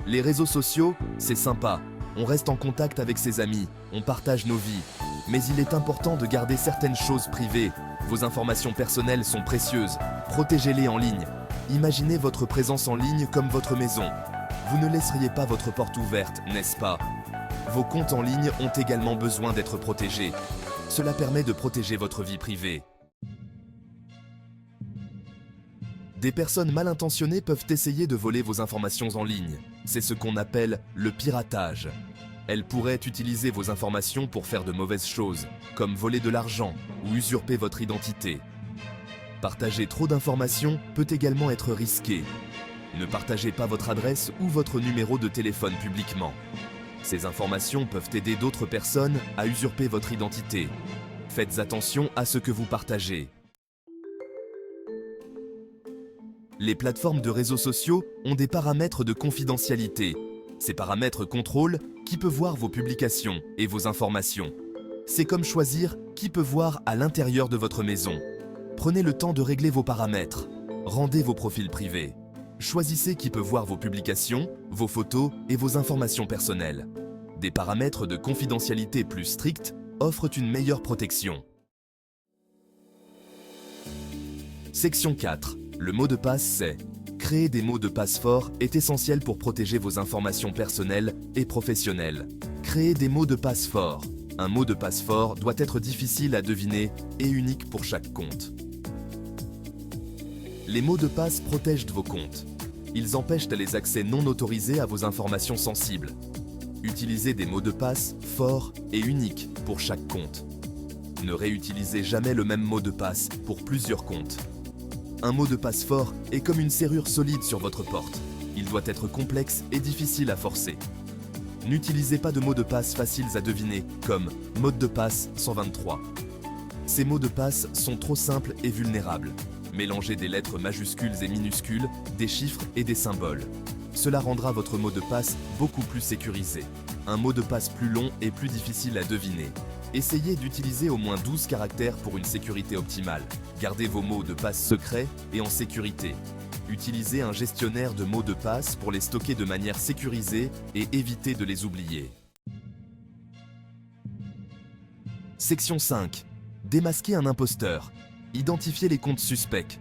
Les réseaux sociaux, c'est sympa. On reste en contact avec ses amis, on partage nos vies. Mais il est important de garder certaines choses privées. Vos informations personnelles sont précieuses. Protégez-les en ligne. Imaginez votre présence en ligne comme votre maison. Vous ne laisseriez pas votre porte ouverte, n'est-ce pas? Vos comptes en ligne ont également besoin d'être protégés. Cela permet de protéger votre vie privée. Des personnes mal intentionnées peuvent essayer de voler vos informations en ligne. C'est ce qu'on appelle le piratage. Elles pourraient utiliser vos informations pour faire de mauvaises choses, comme voler de l'argent ou usurper votre identité. Partager trop d'informations peut également être risqué. Ne partagez pas votre adresse ou votre numéro de téléphone publiquement. Ces informations peuvent aider d'autres personnes à usurper votre identité. Faites attention à ce que vous partagez. Les plateformes de réseaux sociaux ont des paramètres de confidentialité. Ces paramètres contrôlent qui peut voir vos publications et vos informations. C'est comme choisir qui peut voir à l'intérieur de votre maison. Prenez le temps de régler vos paramètres. Rendez vos profils privés. Choisissez qui peut voir vos publications, vos photos et vos informations personnelles. Des paramètres de confidentialité plus stricts offrent une meilleure protection. Section 4. Le mot de passe, c'est créer des mots de passe forts est essentiel pour protéger vos informations personnelles et professionnelles. Créer des mots de passe forts. Un mot de passe fort doit être difficile à deviner et unique pour chaque compte. Les mots de passe protègent vos comptes. Ils empêchent les accès non autorisés à vos informations sensibles. Utilisez des mots de passe forts et uniques pour chaque compte. Ne réutilisez jamais le même mot de passe pour plusieurs comptes. Un mot de passe fort est comme une serrure solide sur votre porte. Il doit être complexe et difficile à forcer. N'utilisez pas de mots de passe faciles à deviner, comme mot de passe 123. Ces mots de passe sont trop simples et vulnérables. Mélangez des lettres majuscules et minuscules, des chiffres et des symboles. Cela rendra votre mot de passe beaucoup plus sécurisé. Un mot de passe plus long est plus difficile à deviner. Essayez d'utiliser au moins 12 caractères pour une sécurité optimale. Gardez vos mots de passe secrets et en sécurité. Utilisez un gestionnaire de mots de passe pour les stocker de manière sécurisée et évitez de les oublier. Section 5. Démasquer un imposteur. Identifier les comptes suspects.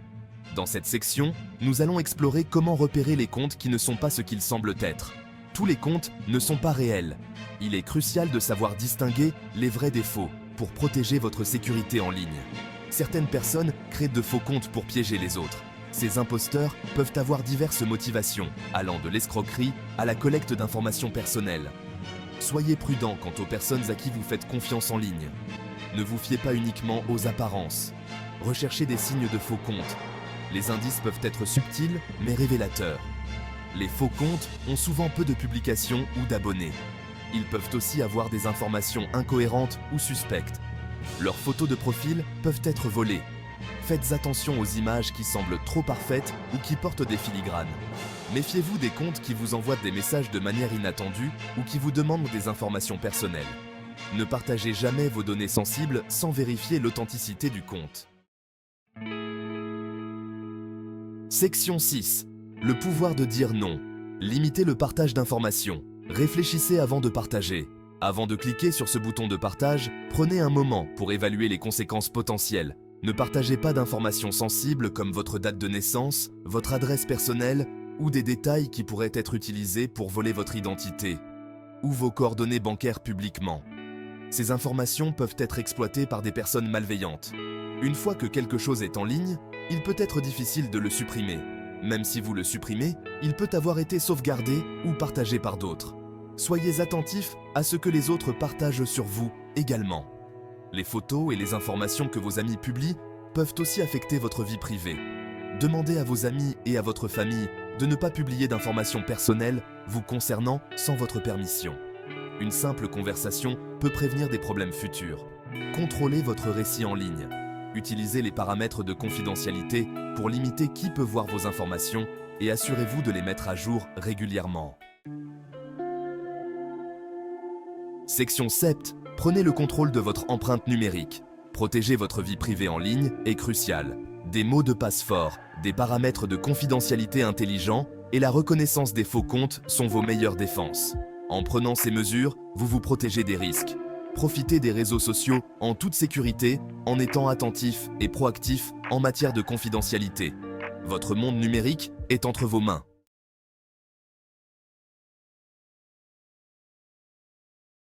Dans cette section, nous allons explorer comment repérer les comptes qui ne sont pas ce qu'ils semblent être. Tous les comptes ne sont pas réels. Il est crucial de savoir distinguer les vrais des faux pour protéger votre sécurité en ligne. Certaines personnes créent de faux comptes pour piéger les autres. Ces imposteurs peuvent avoir diverses motivations, allant de l'escroquerie à la collecte d'informations personnelles. Soyez prudent quant aux personnes à qui vous faites confiance en ligne. Ne vous fiez pas uniquement aux apparences. Recherchez des signes de faux comptes. Les indices peuvent être subtils mais révélateurs. Les faux comptes ont souvent peu de publications ou d'abonnés. Ils peuvent aussi avoir des informations incohérentes ou suspectes. Leurs photos de profil peuvent être volées. Faites attention aux images qui semblent trop parfaites ou qui portent des filigranes. Méfiez-vous des comptes qui vous envoient des messages de manière inattendue ou qui vous demandent des informations personnelles. Ne partagez jamais vos données sensibles sans vérifier l'authenticité du compte. Section 6. Le pouvoir de dire non. Limitez le partage d'informations. Réfléchissez avant de partager. Avant de cliquer sur ce bouton de partage, prenez un moment pour évaluer les conséquences potentielles. Ne partagez pas d'informations sensibles comme votre date de naissance, votre adresse personnelle ou des détails qui pourraient être utilisés pour voler votre identité ou vos coordonnées bancaires publiquement. Ces informations peuvent être exploitées par des personnes malveillantes. Une fois que quelque chose est en ligne, il peut être difficile de le supprimer. Même si vous le supprimez, il peut avoir été sauvegardé ou partagé par d'autres. Soyez attentifs à ce que les autres partagent sur vous également. Les photos et les informations que vos amis publient peuvent aussi affecter votre vie privée. Demandez à vos amis et à votre famille de ne pas publier d'informations personnelles vous concernant sans votre permission. Une simple conversation peut prévenir des problèmes futurs. Contrôlez votre récit en ligne. Utilisez les paramètres de confidentialité pour limiter qui peut voir vos informations et assurez-vous de les mettre à jour régulièrement. Section 7. Prenez le contrôle de votre empreinte numérique. Protéger votre vie privée en ligne est crucial. Des mots de passe forts, des paramètres de confidentialité intelligents et la reconnaissance des faux comptes sont vos meilleures défenses. En prenant ces mesures, vous vous protégez des risques. Profitez des réseaux sociaux en toute sécurité en étant attentif et proactif en matière de confidentialité. Votre monde numérique est entre vos mains.